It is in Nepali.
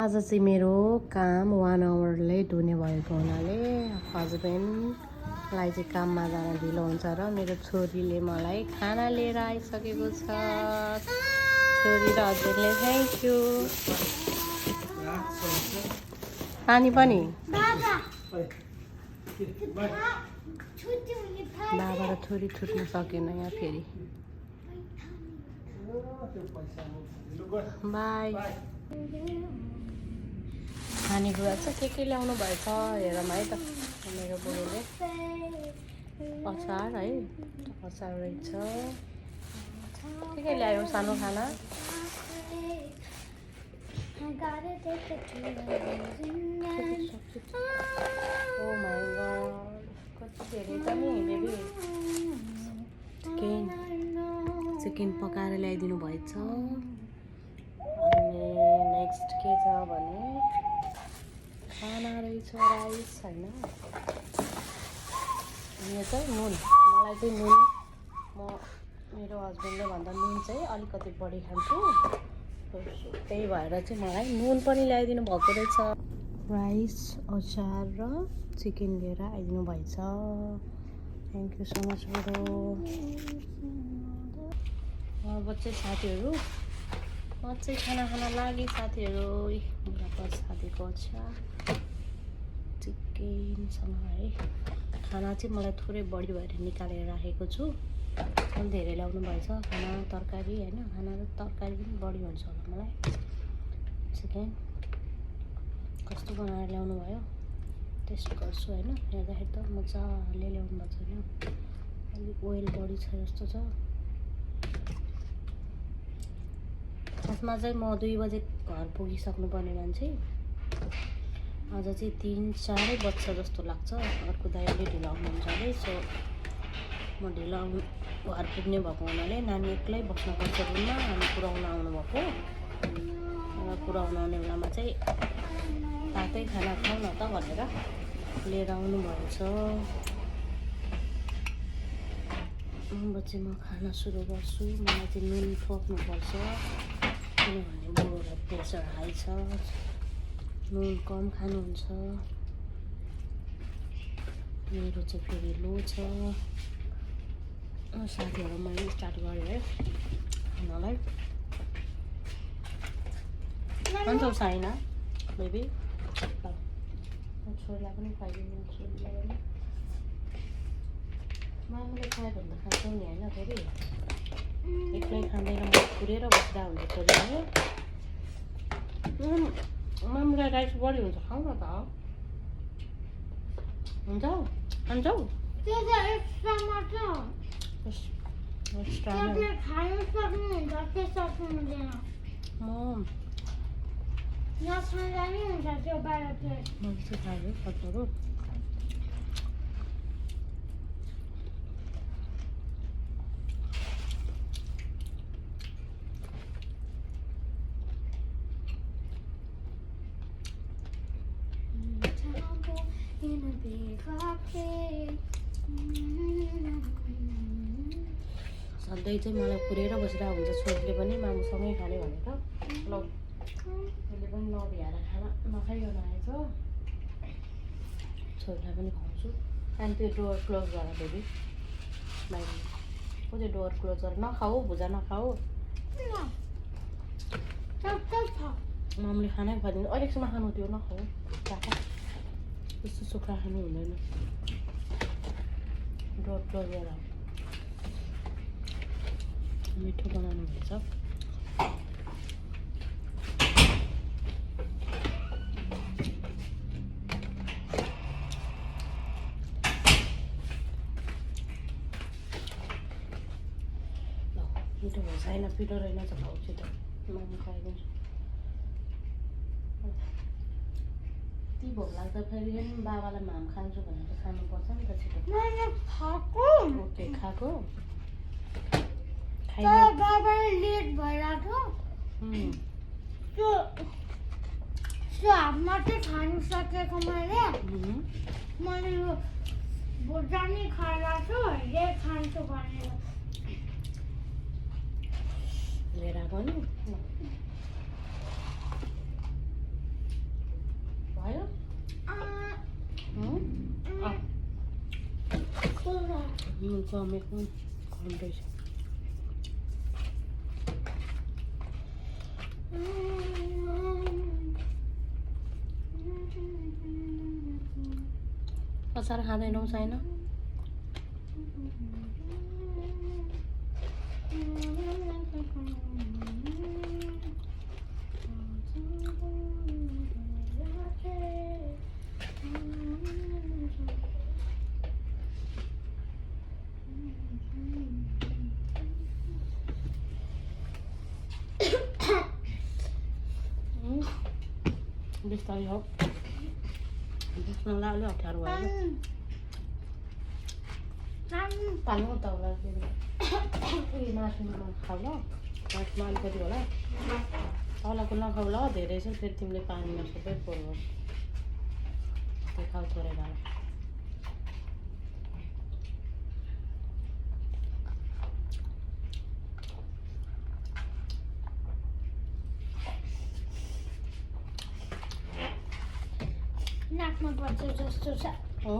आज चाहिँ मेरो काम 1 आवरले हुने भएको हुनाले हस्बेन्डलाई चाहिँ काममा जान ढिलो हुन्छ र मेरो छोरीले मलाई खाना लिएर आइसकेको छ। छोरी र हस्बेन्डले थ्याङ्क यू। पानी पनि बाबा र छोरी छुट्न सकेन यहाँ फेरि। बाई। खानेकुरा चाहिँ के ल्याउनु भएछ हेरौँ है त। मेरो बुढोले अचार है, अचार रहेछ। के ल्यायो सानो खाना? ओ माय गॉड, कति धेरै त नि बेबी। चिकन पकाएर ल्याइदिनु भएछ। अनि नेक्स्ट के छ भने खाना रहेछ राइस होइन। यो चाहिँ नुन, मलाई चाहिँ नुन, मेरो हस्बेन्डले भन्दा नुन चाहिँ अलिकति बढी खान्छु, त्यही भएर चाहिँ मलाई नुन पनि ल्याइदिनु भएको रहेछ। राइस, अचार र चिकन लिएर आइदिनु भएछ। थ्याङ्क यू सो मच बुढो। अब चाहिँ साथीहरू म चाहिँ खाना खान लागेँ साथीहरू। बुढाको साथीको अचार चिकनसँग है। खाना चाहिँ मलाई थोरै बढी भएर निकालेर राखेको छु। अलिक धेरै ल्याउनु भएछ खाना, तरकारी होइन। खाना र तरकारी पनि बढी हुन्छ होला मलाई। चिकन कस्तो बनाएर ल्याउनु भयो टेस्ट गर्छु होइन। हेर्दाखेरि त मजाले ल्याउनु भएको छैन, अलिक ओइल बढी छ जस्तो छ। खासमा चाहिँ म 2 बजे घर पुगिसक्नुपर्ने मान्छे। आज चाहिँ 3-4 बज्छ जस्तो लाग्छ। अर्को दाइले ढिलो आउनुहुन्छ अरे, सो म ढिलो घर पुग्ने भएको हुनाले नानी एक्लै बस्नुपर्छ रुममा। अनि पुऱ्याउन आउनुभएको र पुऱ्याउन आउने बेलामा चाहिँ तातै खाना खाउँ न त भनेर लिएर आउनुभएछ। अब चाहिँ म खाना सुरु गर्छु। मलाई चाहिँ नुन ठोक्नुपर्छ किनभने बुढोलाई प्रेसर हाई छ, नुन कम खानुहुन्छ। मेरो चाहिँ फेरि लो छ। साथीहरू मैले स्टार्ट गरेँ है खानालाई। खान्छौ साइना बेबी? छोरीलाई पनि खुवाइदिनु। छोरीलाई पनि मामुले खायो भने त खान्छौ नि होइन। फेरि एक्लै खाँदैन, म पुरेर बस्दा हुन्छ छोरीले। मामुलाई राइस बढी हुन्छ, खाऊ न त। हुन्छ खान्छौ? सधैँ चाहिँ मलाई पुरेर बसिरहेको हुन्छ छोरीले पनि मामुसँगै खाने भनेर। ल उसले पनि नभ्याएर खाना नखाइकन आएछ। छोरीलाई पनि खुवाउँछु। अनि त्यो डोर क्लोज गर बेबी, बाहिर को त्यो डोर क्लोज गर। नखाऊ भुजा, नखाऊ। मामुले खानै खुवाइदिनु। अहिलेसम्म खानु त्यो नखाऊ, त्यस्तो सुक्खा खानु हुँदैन। डोर क्लोज गर। मिठो बनाउनु भएछ। मिठो भएछ होइन? पिरो रहेन त खाउँछु त, म खुवाइदिन्छु। ती भोक लाग्दा फेरि बाबालाई माम खान्छु भनेर खानुपर्छ नि त छिटो। ओके खाएको लेट भइरहेको त्यो हाफ मात्रै खानु सकेको मैले यो भुजा नि खाइरहेको छु, लेट खान्छु भनेर लिएर आएको नि। कमेको घन्टै छ अचार खाँदैनौ छैन बिस्तारै हो बस्नलाई अलिक अप्ठ्यारो भयो पाल्नु त होला उयो मासुमा खाऊ ल मासुमा अलिकति होला तलको नखाऊ ल धेरै छ फेरि तिमीले पानीमा सबै पोल्नु त्यो खाऊ थोरै भएर नाकमा पर्छ जस्तो छ हो